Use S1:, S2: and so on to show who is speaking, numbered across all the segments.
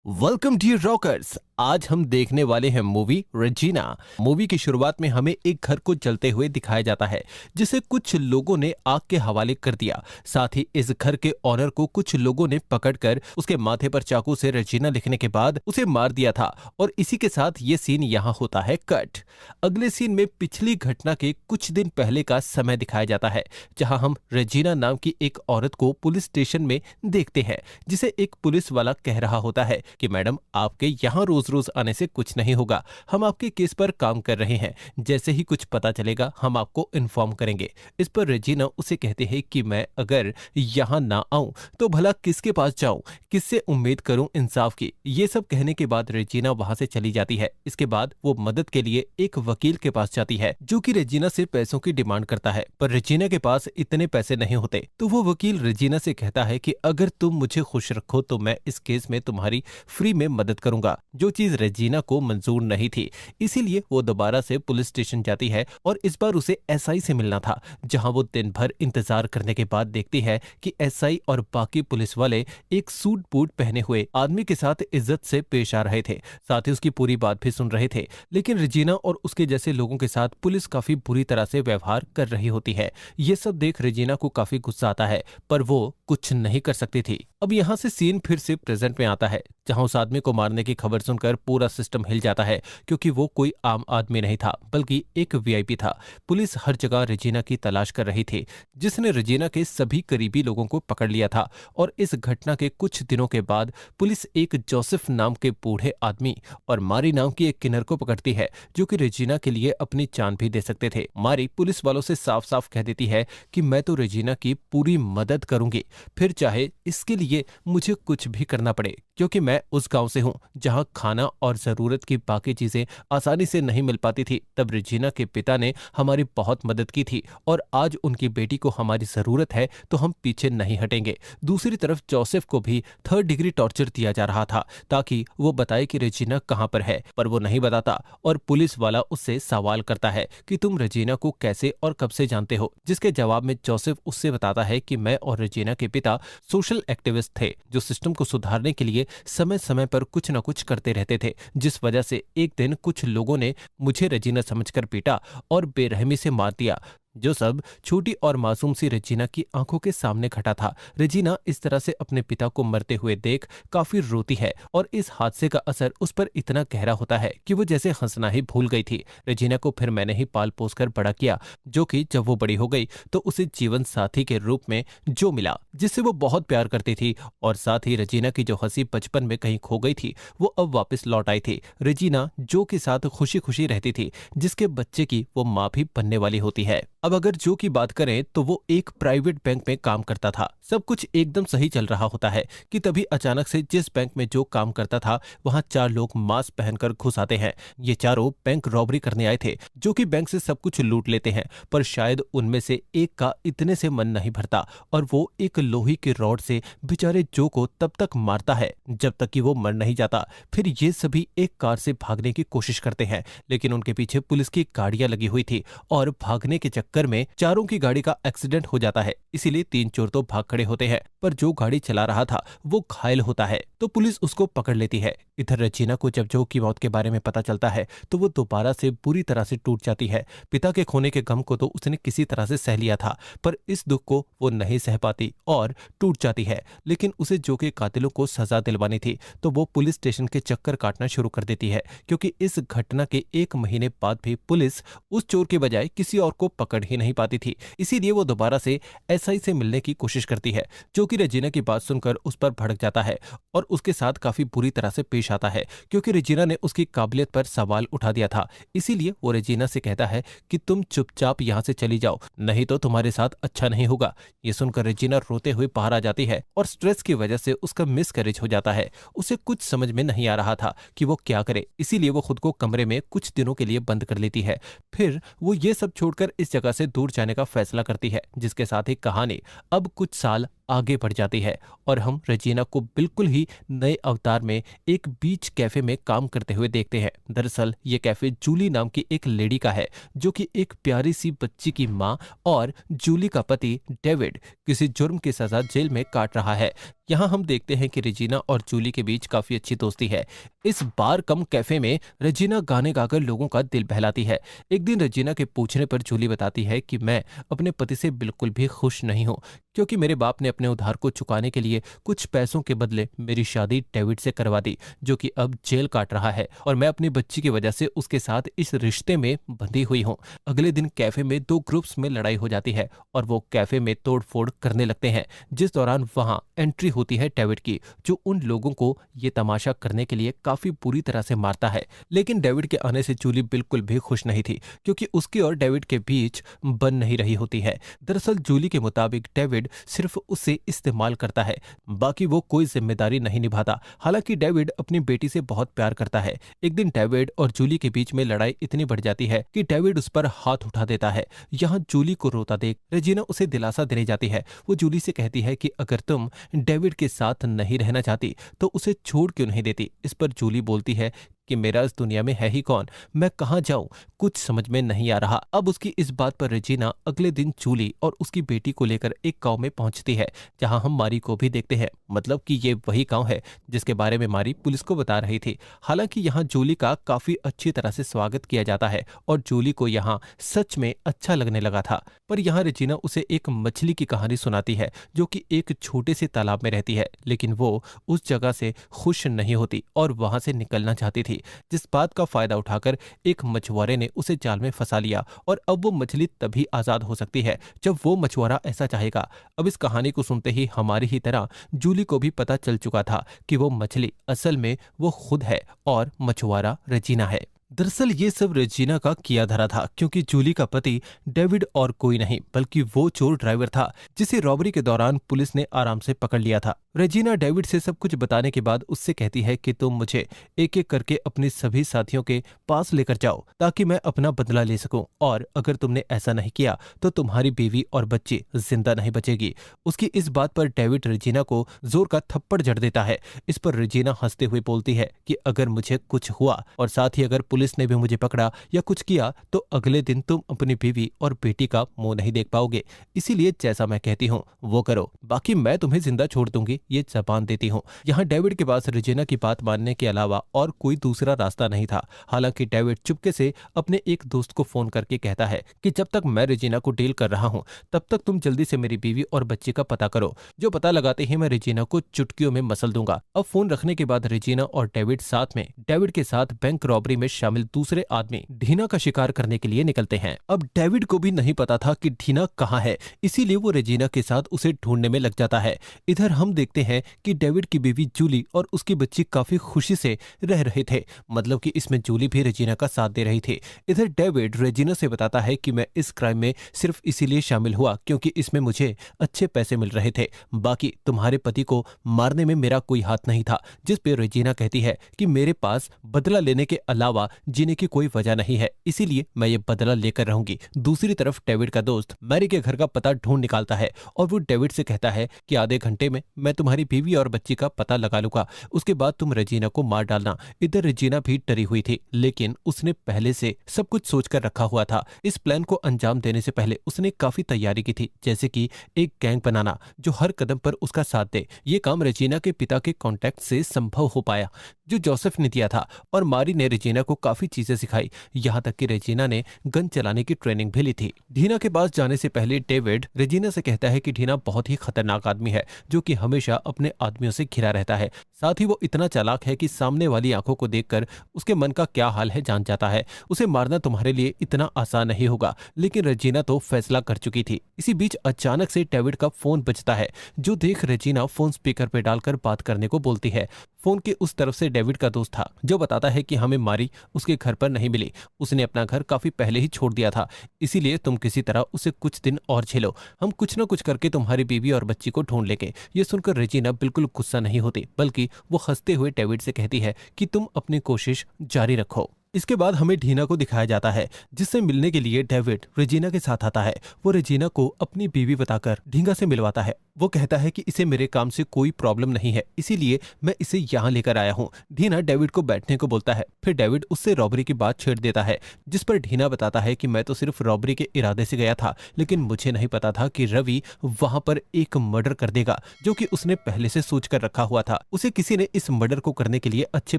S1: Welcome dear rockers. आज हम देखने वाले हैं मूवी रेजिना। मूवी की शुरुआत में हमें एक घर को जलते हुए दिखाया जाता है जिसे कुछ लोगों ने आग के हवाले कर दिया। साथ ही इस घर के ऑनर को कुछ लोगों ने पकड़कर उसके माथे पर चाकू से रेजिना लिखने के बाद उसे मार दिया था। और इसी के साथ ये सीन यहाँ होता है कट। अगले सीन में पिछली घटना के कुछ दिन पहले का समय दिखाया जाता है, जहाँ हम रेजिना नाम की एक औरत को पुलिस स्टेशन में देखते हैं, जिसे एक पुलिस वाला कह रहा होता है कि मैडम, आपके यहाँ रोज रोज आने से कुछ नहीं होगा। हम आपके केस पर काम कर रहे हैं। जैसे ही कुछ पता चलेगा हम आपको इन्फॉर्म करेंगे। इस पर रेजिना उसे कहते हैं कि मैं अगर यहाँ ना आऊं तो भला किसके पास जाऊं, किससे उम्मीद करूं इंसाफ की। ये सब कहने के बाद रेजिना वहां से चली जाती है। इसके बाद वो मदद के लिए एक वकील के पास जाती है, जो कि रेजिना से पैसों की डिमांड करता है। पर रेजिना के पास इतने पैसे नहीं होते, तो वो वकील रेजिना से कहता है कि अगर तुम मुझे खुश रखो तो मैं इस केस में तुम्हारी फ्री में मदद करूंगा, जो चीज रेजिना को मंजूर नहीं थी। इसीलिए वो दोबारा से पुलिस स्टेशन जाती है और इस बार उसे एसआई से मिलना था, जहां वो दिन भर इंतजार करने के बाद देखती है कि एसआई और बाकी पुलिस वाले एक सूट बूट पहने हुए आदमी के साथ इज्जत से पेश आ रहे थे। साथ ही उसकी पूरी बात भी सुन रहे थे। लेकिन रेजिना और उसके जैसे लोगों के साथ पुलिस काफी बुरी तरह से व्यवहार कर रही होती है। ये सब देख रेजिना को काफी गुस्सा आता है, पर वो कुछ नहीं कर सकती थी। अब यहाँ से सीन फिर से प्रेजेंट में आता है, जहां उस आदमी को मारने की खबर सुनकर पूरा सिस्टम हिल जाता है, क्योंकि वो कोई आम आदमी नहीं था बल्कि एक वीआईपी था। पुलिस हर जगह रेजिना की तलाश कर रही थी, जिसने रेजिना के सभी करीबी लोगों को पकड़ लिया था। और इस घटना के कुछ दिनों के बाद पुलिस एक जोसेफ नाम के बूढ़े आदमी और मारी नाम की एक किन्नर को पकड़ती है, जो कि रेजिना के लिए अपनी जान भी दे सकते थे। मारी पुलिस वालों से साफ साफ कह देती है कि मैं तो रेजिना की पूरी मदद करूंगी, फिर चाहे इसके लिए मुझे कुछ भी करना पड़े, क्योंकि मैं उस गांव से हूं जहां खाना और जरूरत की बाकी चीजें आसानी से नहीं मिल पाती थी। तब रेजिना के पिता ने हमारी बहुत मदद की थी और आज उनकी बेटी को हमारी जरूरत है, तो हम पीछे नहीं हटेंगे। दूसरी तरफ जोसेफ को भी 3rd डिग्री टॉर्चर दिया जा रहा था, ताकि वो बताए कि रेजिना कहां पर है, पर वो नहीं बताता। और पुलिस वाला उससे सवाल करता है कि तुम रेजिना को कैसे और कब से जानते हो, जिसके जवाब में जोसेफ उससे बताता है कि मैं और रेजिना के पिता सोशल एक्टिविस्ट थे, जो सिस्टम को सुधारने के लिए समय समय पर कुछ न कुछ करते रहते थे। जिस वजह से एक दिन कुछ लोगों ने मुझे रेजिना समझकर पीटा और बेरहमी से मार दिया, जो सब छोटी और मासूम सी रेजिना की आंखों के सामने घटा था। रेजिना इस तरह से अपने पिता को मरते हुए देख काफी रोती है और इस हादसे का असर उस पर इतना गहरा होता है कि वो जैसे हंसना ही भूल गई थी। रेजिना को फिर मैंने ही पाल पोस कर बड़ा किया, जो कि जब वो बड़ी हो गई तो उसे जीवन साथी के रूप में जो मिला, जिससे वो बहुत प्यार करती थी। और साथ ही रेजिना की जो हंसी बचपन में कहीं खो गई थी, वो अब वापस लौट आई थी। रेजिना जो के साथ खुशी खुशी रहती थी, जिसके बच्चे की वो माँ भी बनने वाली होती है। अब अगर जो की बात करें तो वो एक प्राइवेट बैंक में काम करता था। सब कुछ एकदम सही चल रहा होता है कि तभी अचानक से जिस बैंक में जो काम करता था वहां 4 लोग मास्क पहनकर घुस आते हैं। ये चारों बैंक रॉबरी करने आए थे, जो कि बैंक से सब कुछ लूट लेते हैं। पर शायद उनमें से एक का इतने से मन नहीं भरता और वो एक लोहे के रॉड से बेचारे जो को तब तक मारता है जब तक कि वो मर नहीं जाता। फिर ये सभी एक कार से भागने की कोशिश करते हैं, लेकिन उनके पीछे पुलिस की गाड़ियां लगी हुई थी और भागने के चक्कर में चारों की गाड़ी का एक्सीडेंट हो जाता है। इसीलिए 3 चोर तो भाग खड़े होते हैं, पर जो गाड़ी चला रहा था वो घायल होता है, तो पुलिस उसको पकड़ लेती है। इधर रेजिना को जब जो की मौत के बारे में पता चलता है तो वो दोबारा से बुरी तरह से टूट जाती है। पिता के खोने के गम को तो उसने किसी तरह से सह लिया था, पर इस दुख को वो नहीं सह पाती और टूट जाती है। लेकिन उसे जो के कातिलों को सजा दिलवानी थी, तो वो पुलिस स्टेशन के चक्कर काटना शुरू कर देती है, क्योंकि इस घटना के 1 महीने बाद भी पुलिस उस चोर के बजाय किसी और को पकड़ ही नहीं पाती थी। इसीलिए वो दोबारा से एसआई से मिलने की कोशिश करती है, जो कि रेजिना की बात सुनकर उस पर भड़क जाता है और उसके साथ काफी बुरी तरह से पेश आता है, क्योंकि रेजिना ने उसकी काबिलियत पर सवाल उठा दिया था। इसीलिए वो रेजिना से कहता है कि तुम चुपचाप यहाँ से चली जाओ, नहीं तो तुम्हारे साथ अच्छा नहीं होगा। ये सुनकर रेजिना रोते हुए बाहर आ जाती है और स्ट्रेस की वजह से उसका मिसकैरेज हो जाता है। उसे कुछ समझ में नहीं आ रहा था कि वो क्या करे, इसीलिए वो खुद को कमरे में कुछ दिनों के लिए बंद कर लेती है। फिर वो ये सब छोड़कर इस जगह से दूर जाने का फैसला करती है, जिसके साथ ही कहानी अब कुछ साल आगे बढ़ जाती है और हम रेजिना को बिल्कुल ही नए अवतार में एक बीच कैफे में काम करते हुए देखते हैं। दरअसल ये कैफे जूली नाम की एक लेडी का है, जो कि एक प्यारी सी बच्ची की माँ और जूली का पति डेविड किसी जुर्म की सजा जेल में काट रहा है। यहाँ हम देखते हैं कि रेजिना और जूली के बीच काफी अच्छी दोस्ती है। इस बार कम कैफे में रेजिना गाने गाकर लोगों का दिल बहलाती है। एक दिन रेजिना के पूछने पर जूली बताती है कि मैं अपने पति से बिल्कुल भी खुश नहीं हूँ, क्योंकि मेरे बाप ने अपने उधार को चुकाने के लिए कुछ पैसों के बदले मेरी शादी डेविड से करवा दी, जो कि अब जेल काट रहा है, और मैं अपनी बच्ची की वजह से उसके साथ इस रिश्ते में बंधी हुई हूँ। अगले दिन कैफे में दो ग्रुप्स में लड़ाई हो जाती है और वो कैफे में तोड़फोड़ करने लगते हैं, जिस दौरान वहां एंट्री होती है डेविड की, जो उन लोगों को ये तमाशा करने के लिए काफी बुरी तरह से मारता है। लेकिन डेविड के आने से जूली बिल्कुल भी खुश नहीं थी, क्योंकि उसकी और डेविड के बीच बन नहीं रही होती है। दरअसल जूली के मुताबिक डेविड सिर्फ उसे इस्तेमाल करता है, बाकी वो कोई जिम्मेदारी नहीं निभाता। हालांकि डेविड अपनी बेटी से बहुत प्यार करता है। एक दिन डेविड और जूली के बीच में लड़ाई इतनी बढ़ जाती है कि डेविड उस पर हाथ उठा देता है। यहाँ जूली को रोता देख रेजिना उसे दिलासा देने जाती है। वो जूली से कहती है कि अगर तुम डेविड के साथ नहीं रहना चाहती तो उसे छोड़ क्यों नहीं देती। इस पर जूली बोलती है कि मेरा इस दुनिया में है ही कौन, मैं कहाँ जाऊं, कुछ समझ में नहीं आ रहा। अब उसकी इस बात पर रेजिना अगले दिन जूली और उसकी बेटी को लेकर एक गांव में पहुंचती है, जहां हम मारी को भी देखते हैं। मतलब कि ये वही गांव है जिसके बारे में मारी पुलिस को बता रही थी। हालांकि यहाँ जूली का काफी अच्छी तरह से स्वागत किया जाता है और जूली को यहाँ सच में अच्छा लगने लगा था। पर यहाँ रेजिना उसे एक मछली की कहानी सुनाती है, जो कि एक छोटे से तालाब में रहती है, लेकिन वो उस जगह से खुश नहीं होती और वहां से निकलना चाहती थी। जिस बात का फायदा उठाकर एक मछुआरे ने उसे जाल में फंसा लिया और अब वो मछली तभी आजाद हो सकती है जब वो मछुआरा ऐसा चाहेगा। अब इस कहानी को सुनते ही हमारी ही तरह जूली को भी पता चल चुका था कि वो मछली असल में वो खुद है और मछुआरा रेजिना है। दरअसल ये सब रेजिना का किया धरा था, क्योंकि जूली का पति डेविड और कोई नहीं बल्कि वो चोर ड्राइवर था, जिसे रॉबरी के दौरान पुलिस ने आराम से पकड़ लिया था। रेजिना डेविड से सब कुछ बताने के बाद उससे कहती है कि तुम मुझे एक एक करके अपने सभी साथियों के पास लेकर जाओ, ताकि मैं अपना बदला ले सकूं, और अगर तुमने ऐसा नहीं किया तो तुम्हारी बीवी और बच्ची जिंदा नहीं बचेगी। उसकी इस बात पर डेविड रेजिना को जोर का थप्पड़ जड़ देता है। इस पर रेजिना हंसते हुए बोलती है कि अगर मुझे कुछ हुआ और साथ ही अगर पुलिस ने भी मुझे पकड़ा या कुछ किया तो अगले दिन तुम अपनी बीवी और बेटी का मुंह नहीं देख पाओगे। इसीलिए जैसा मैं कहती हूँ वो करो, बाकी मैं तुम्हें जिंदा छोड़ दूंगी, ये जबान देती हूँ। यहाँ डेविड के पास रेजिना की बात मानने के अलावा और कोई दूसरा रास्ता नहीं था। हालांकि डेविड चुपके से अपने एक दोस्त को फोन करके कहता है कि जब तक मैं रेजिना को डील कर रहा हूँ तब तक तुम जल्दी से मेरी बीवी और बच्ची का पता करो। जो पता लगाते ही मैं रेजिना को चुटकियों में मसल दूंगा। अब फोन रखने के बाद रेजिना और डेविड साथ में डेविड के साथ बैंक रॉबरी में शामिल दूसरे आदमी ढीना का शिकार करने के लिए निकलते हैं। अब डेविड को भी नहीं पता था कि ढीना कहाँ है, इसीलिए वो रेजिना के साथ उसे ढूंढने में लग जाता है। इधर हम देखते हैं कि डेविड की बीवी जूली और उसकी बच्ची काफी खुशी से रह रहे थे, मतलब कि इसमें जूली भी रेजिना का साथ दे रही थी। इधर डेविड रेजिना से बताता है कि मैं इस क्राइम में सिर्फ इसीलिए शामिल हुआ क्योंकि इसमें मुझे अच्छे पैसे मिल रहे थे, बाकी तुम्हारे पति को मारने में मेरा कोई हाथ नहीं था। जिस पे रेजिना कहती है कि मेरे पास बदला लेने के अलावा जीने की कोई वजह नहीं है, इसीलिए मैं ये बदला लेकर रहूंगी। दूसरी तरफ डेविड का दोस्त मैरी के घर का पता ढूंढ निकालता है और वो डेविड से कहता है कि आधे घंटे में मैं तुम्हारी बीवी और बच्ची का पता लगा लूंगा, उसके बाद तुम रेजिना को मार डालना। इधर रेजिना भी डरी हुई थी, लेकिन उसने पहले से सब कुछ सोच कर रखा हुआ था। इस प्लान को अंजाम देने से पहले उसने काफी तैयारी की थी, जैसे कि एक गैंग बनाना जो हर कदम पर उसका साथ दे। ये काम रेजिना के पिता के कॉन्टैक्ट से संभव हो पाया, जो जोसेफ ने दिया था, और मारी ने रेजिना को काफी चीजें सिखाई, यहाँ तक कि रेजिना ने गन चलाने की ट्रेनिंग भी ली थी। ढीना के पास जाने से पहले डेविड रेजिना से कहता है कि ढीना बहुत ही खतरनाक आदमी है, जो कि हमेशा अपने आदमियों से घिरा रहता है। साथ ही वो इतना चालाक है कि सामने वाली आंखों को देखकर उसके मन का क्या हाल है जान जाता है। उसे मारना तुम्हारे लिए इतना आसान नहीं होगा। लेकिन रेजिना तो फैसला कर चुकी थी। इसी बीच अचानक से डेविड का फोन बजता है, जो देख रेजिना फोन स्पीकर पे डालकर बात करने को बोलती है। फोन के उस तरफ से डेविड का दोस्त था, जो बताता है कि हमें मारी उसके घर पर नहीं मिली, उसने अपना घर काफी पहले ही छोड़ दिया था, इसीलिए तुम किसी तरह उसे कुछ दिन और झेलो, हम कुछ न कुछ करके तुम्हारी बीवी और बच्ची को ढूंढ लेंगे। ये सुनकर रेजिना बिल्कुल गुस्सा नहीं होती, बल्कि वो हंसते हुए डेविड से कहती है कि तुम अपनी कोशिश जारी रखो। इसके बाद हमें ढीना को दिखाया जाता है, जिससे मिलने के लिए डेविड रेजिना के साथ आता है। वो रेजिना को अपनी बीवी बताकर ढींगा से मिलवाता है। वो कहता है कि इसे मेरे काम से कोई प्रॉब्लम नहीं है, इसीलिए मैं इसे यहाँ लेकर आया हूँ। ढीना डेविड को बैठने को बोलता है। फिर डेविड उससे रॉबरी की बात छेड़ देता है, जिस पर ढीना बताता है कि मैं तो सिर्फ रॉबरी के इरादे से गया था, लेकिन मुझे नहीं पता था कि रवि वहां पर एक मर्डर कर देगा, जो कि उसने पहले से सोच कर रखा हुआ था। उसे किसी ने इस मर्डर को करने के लिए अच्छे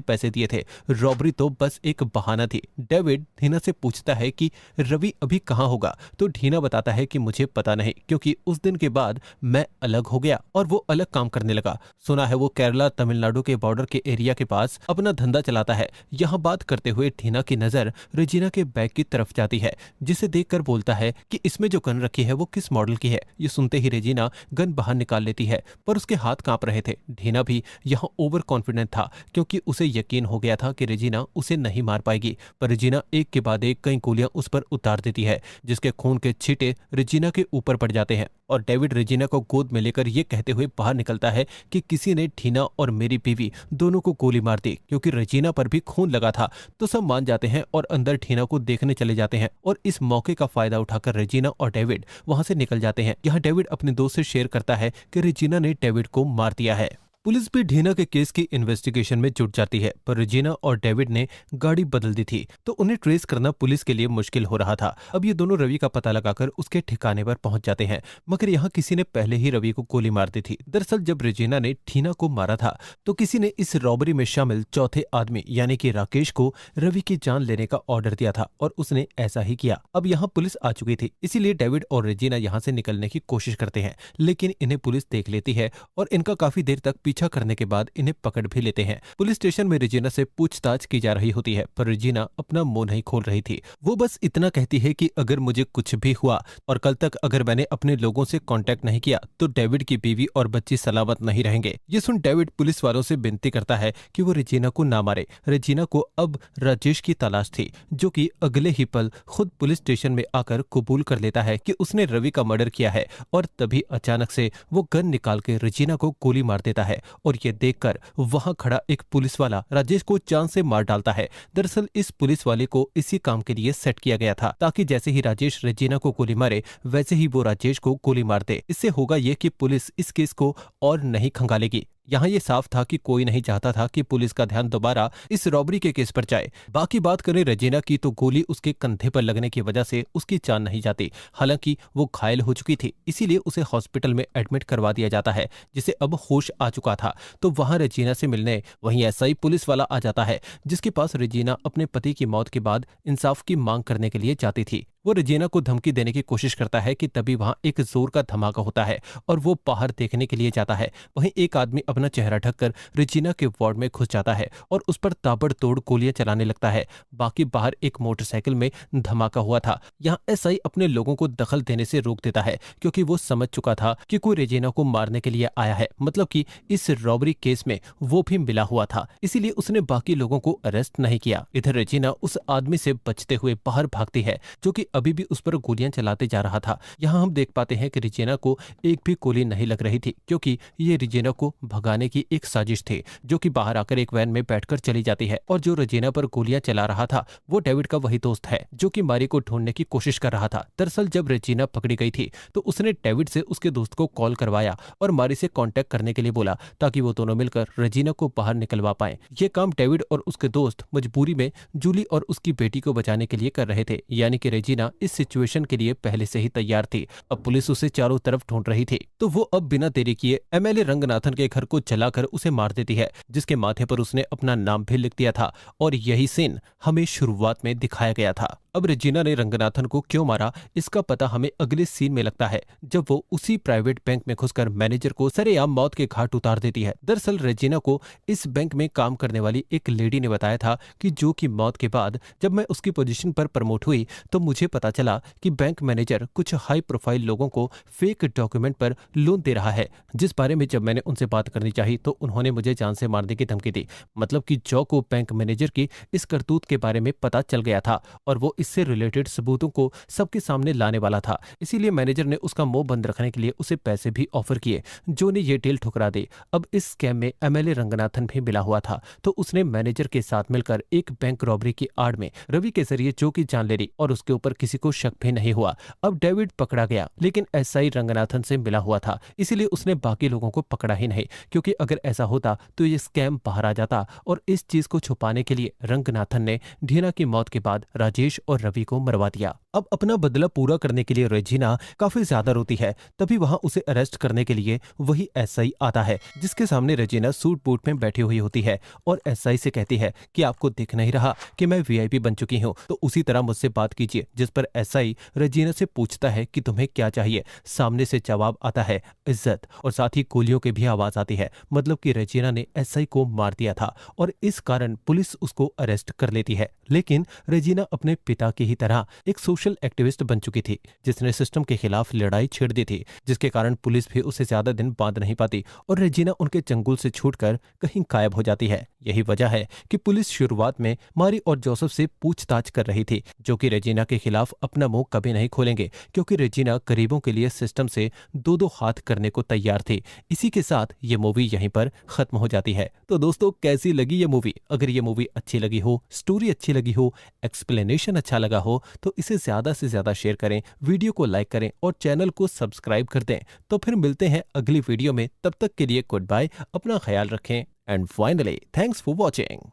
S1: पैसे दिए थे, रॉबरी तो बस एक बहाना थी। डेविड ढीना से पूछता है कि रवि अभी कहाँ होगा, तो ढीना बताता है कि मुझे पता नहीं, क्योंकि उस दिन के बाद मैं अलग हो गया और वो अलग काम करने लगा। सुना है वो केरला तमिलनाडु के बॉर्डर के एरिया के पास अपना धंधा चलाता है। यहाँ बात करते हुए ढीना की नजर रेजिना के बैग की तरफ जाती है, जिसे देखकर बोलता है कि इसमें जो गन रखी है वो किस मॉडल की है। ये सुनते ही रेजिना गन बाहर निकाल लेती है, पर उसके हाथ कांप रहे थे। ढीना भी यहाँ ओवर कॉन्फिडेंट था, क्योंकि उसे यकीन हो गया था कि रेजिना उसे नहीं मार पाएगी। पर रेजिना एक के बाद एक कई गोलियां उस पर उतार देती है, जिसके खून के छींटे रेजिना के ऊपर पड़ जाते हैं। और डेविड रेजिना को गोद में लेकर ये कहते हुए बाहर निकलता है कि किसी ने ढीना और मेरी बीवी दोनों को गोली मार दी। क्योंकि रेजिना पर भी खून लगा था, तो सब मान जाते हैं और अंदर ढीना को देखने चले जाते हैं। और इस मौके का फायदा उठाकर रेजिना और डेविड वहां से निकल जाते हैं। यहाँ डेविड अपने दोस्त से शेयर करता है कि रेजिना ने डेविड को मार दिया है। पुलिस भी ढीना के केस की इन्वेस्टिगेशन में जुट जाती है, पर रेजिना और डेविड ने गाड़ी बदल दी थी, तो उन्हें ट्रेस करना पुलिस के लिए मुश्किल हो रहा था। अब ये दोनों रवि का पता लगाकर उसके ठिकाने पर पहुंच जाते हैं, मगर यहाँ किसी ने पहले ही रवि को गोली मार दी थी। दरअसल जब रेजिना ने ढीना को मारा था, तो किसी ने इस रॉबरी में शामिल चौथे आदमी यानी कि राकेश को रवि की जान लेने का ऑर्डर दिया था, और उसने ऐसा ही किया। अब यहाँ पुलिस आ चुकी थी, इसीलिए डेविड और रेजिना यहाँ से निकलने की कोशिश करते हैं, लेकिन इन्हें पुलिस देख लेती है और इनका काफी देर तक पीछा करने के बाद इन्हें पकड़ भी लेते हैं। पुलिस स्टेशन में रेजिना से पूछताछ की जा रही होती है, पर रेजिना अपना मुंह नहीं खोल रही थी। वो बस इतना कहती है कि अगर मुझे कुछ भी हुआ और कल तक अगर मैंने अपने लोगों से कांटेक्ट नहीं किया, तो डेविड की बीवी और बच्ची सलामत नहीं रहेंगे। ये सुन डेविड पुलिस वालों से विनती करता है कि वो रेजिना को ना मारे। रेजिना को अब राजेश की तलाश थी, जो कि अगले ही पल खुद पुलिस स्टेशन में आकर कबूल कर लेता है कि उसने रवि का मर्डर किया है। और तभी अचानक से वो गन निकाल के रेजिना को गोली मार देता है, और ये देखकर वहां खड़ा एक पुलिस वाला राजेश को जान से मार डालता है। दरअसल इस पुलिस वाले को इसी काम के लिए सेट किया गया था, ताकि जैसे ही राजेश रेजिना को गोली मारे, वैसे ही वो राजेश को गोली मार दे। इससे होगा ये कि पुलिस इस केस को और नहीं खंगालेगी। यहाँ ये साफ था कि कोई नहीं चाहता था कि पुलिस का ध्यान दोबारा इस रॉबरी के केस पर जाए। बाकी बात करें रेजिना की, तो गोली उसके कंधे पर लगने की वजह से उसकी जान नहीं जाती। हालांकि वो घायल हो चुकी थी, इसीलिए उसे हॉस्पिटल में एडमिट करवा दिया जाता है, जिसे अब होश आ चुका था। तो वहां रेजिना से मिलने वहीं ऐसा ही पुलिस वाला आ जाता है, जिसके पास रेजिना अपने पति की मौत के बाद इंसाफ की मांग करने के लिए जाती थी। वो रेजिना को धमकी देने की कोशिश करता है कि तभी वहां एक जोर का धमाका होता है और वो बाहर देखने के लिए जाता है। वहीं एक आदमी अपना चेहरा ढककर रेजिना के वार्ड में घुस जाता है और उस पर ताबड़तोड़ गोलियां चलाने लगता है। बाकी बाहर एक मोटरसाइकिल में धमाका हुआ था। यहाँ एसआई अपने लोगों को दखल देने से रोक देता है, क्योंकि वो समझ चुका था कि कोई रेजिना को मारने के लिए आया है, मतलब कि इस रॉबरी केस में वो भी मिला हुआ था, इसीलिए उसने बाकी लोगों को अरेस्ट नहीं किया। इधर रेजिना उस आदमी से बचते हुए बाहर भागती है, जो कि अभी भी उस पर गोलियां चलाते जा रहा था। यहाँ हम देख पाते हैं कि रेजिना को एक भी गोली नहीं लग रही थी, क्योंकि ये रेजिना को भगाने की एक साजिश थी, जो कि बाहर आकर एक वैन में बैठकर चली जाती है। और जो रेजिना पर गोलियां चला रहा था वो डेविड का वही दोस्त है, जो कि मारी को ढूंढने की कोशिश कर रहा था। दरअसल जब रेजिना पकड़ी गई थी, तो उसने डेविड से उसके दोस्त को कॉल करवाया और मारी से कांटेक्ट करने के लिए बोला, ताकि वो दोनों मिलकर रेजिना को बाहर निकलवा पाए। ये काम डेविड और उसके दोस्त मजबूरी में जूली और उसकी बेटी को बचाने के लिए कर रहे थे, यानी कि रेजिना इस सिचुएशन के लिए पहले से ही तैयार थी। अब पुलिस उसे चारों तरफ ढूंढ रही थी, तो वो अब बिना देरी किए एमएलए रंगनाथन के घर को जलाकर उसे मार देती है, जिसके माथे पर उसने अपना नाम भी लिख दिया था। और यही सीन हमें शुरुआत में दिखाया गया था। अब रेजिना ने रंगनाथन को क्यों मारा, इसका पता हमें अगले सीन में लगता है, जब वो उसी प्राइवेट बैंक में घुसकर मैनेजर को सरेआम मौत के घाट उतार देती है। दरअसल रेजिना को इस बैंक में काम करने वाली एक लेडी ने बताया था कि जो की मौत के बाद जब मैं उसकी पोजीशन पर प्रमोट हुई, तो मुझे पता चला कि बैंक मैनेजर कुछ हाई प्रोफाइल लोगों को फेक डॉक्यूमेंट पर लोन दे रहा है, जिस बारे में जब मैंने उनसे बात करनी चाहिए तो उन्होंने मुझे जान से मारने की धमकी दी। मतलब कि जॉ को बैंक मैनेजर की इस करतूत के बारे में पता चल गया था और वो इससे रिलेटेड सबूतों को सबके सामने लाने वाला था। इसीलिए मैनेजर ने उसका मुंह बंद रखने के लिए उसे पैसे भी ऑफर किए। जो ने ये डील ठुकरा दी। अब इस स्कैम में एमएलए रंगनाथन भी मिला हुआ था, तो उसने मैनेजर के साथ मिलकर एक बैंक रॉबरी की आड़ में रवि के जरिए जो की जान ले ली और उसके ऊपर किसी को शक भी नहीं हुआ। अब डेविड पकड़ा गया, लेकिन एसआई रंगनाथन से मिला हुआ था, इसीलिए उसने बाकी लोगों को पकड़ा ही नहीं, क्योंकि अगर ऐसा होता तो ये स्कैम बाहर आ जाता। और इस चीज को छुपाने के लिए रंगनाथन ने ढीना की मौत के बाद राजेश और रवि को मरवा दिया। अब अपना बदला पूरा करने के लिए रेजिना काफी ज्यादा रोती है। तभी वहां उसे अरेस्ट करने के लिए वही एसआई आता है, जिसके सामने रेजिना सूट बूट में बैठी हुई होती है और एसआई से कहती है कि आपको दिख नहीं रहा कि मैं वीआईपी बन चुकी हूं, तो उसी तरह मुझसे बात कीजिए। जिस पर एसआई रेजिना से पूछता है कि तुम्हें क्या चाहिए। सामने से जवाब आता है इज्जत, और साथ ही गोलियों की भी आवाज आती है। मतलब कि रेजिना ने एसआई को मार दिया था और इस कारण पुलिस उसको अरेस्ट कर लेती है। लेकिन रेजिना अपने पिता की ही तरह एक सोशल एक्टिविस्ट बन चुकी थी, जिसने सिस्टम के खिलाफ लड़ाई छेड़ दी थी, जिसके कारण पुलिस भी उसे ज्यादा दिन बांध नहीं पाती और रेजिना उनके चंगुल से छूटकर कहीं गायब हो जाती है। यही वजह है कि पुलिस शुरुआत में मारी और जोसेफ से पूछताछ कर रही थी, जो कि रेजिना के खिलाफ अपना मुंह कभी नहीं खोलेंगे, क्योंकि रेजिना गरीबों के लिए सिस्टम से दो दो हाथ करने को तैयार थी। इसी के साथ ये मूवी यहीं पर खत्म हो जाती है। तो दोस्तों, कैसी लगी ये मूवी? अगर ये मूवी अच्छी लगी हो, स्टोरी अच्छी लगी हो, एक्सप्लेनेशन अच्छा लगा हो, तो इसे ज्यादा से ज्यादा शेयर करें, वीडियो को लाइक करें और चैनल को सब्सक्राइब कर दें। तो फिर मिलते हैं अगली वीडियो में, तब तक के लिए गुड बाय, अपना ख्याल रखें and finally thanks for watching.